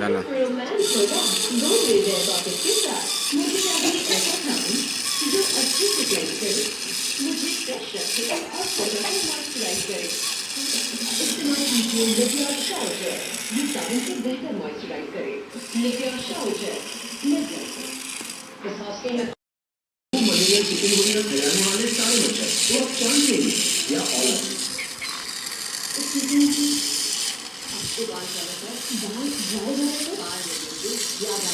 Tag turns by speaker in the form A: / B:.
A: चलो।
B: अगर रोमांस होगा दो ले टॉपिक के साथ मुझे चाहिए ऐसा खाना जो अच्छे से क्लीन करे, मुझे फ्रेश रखे और त्वचा को मॉइस्चराइज करे। इस्तेमाल कीजिए लिपियर शावर जेल, ये साबुन से बेहतर मॉइस्चराइज करे। लिपियर शावर जेल लिपियर से इस हॉस्टल में मलेरिया चिकनगुनिया फैलाने वाले सारे मच्छर तो आप जानते हैं या ऑल आपको बाल ज्यादा बाल ज्यादा बाल ज्यादा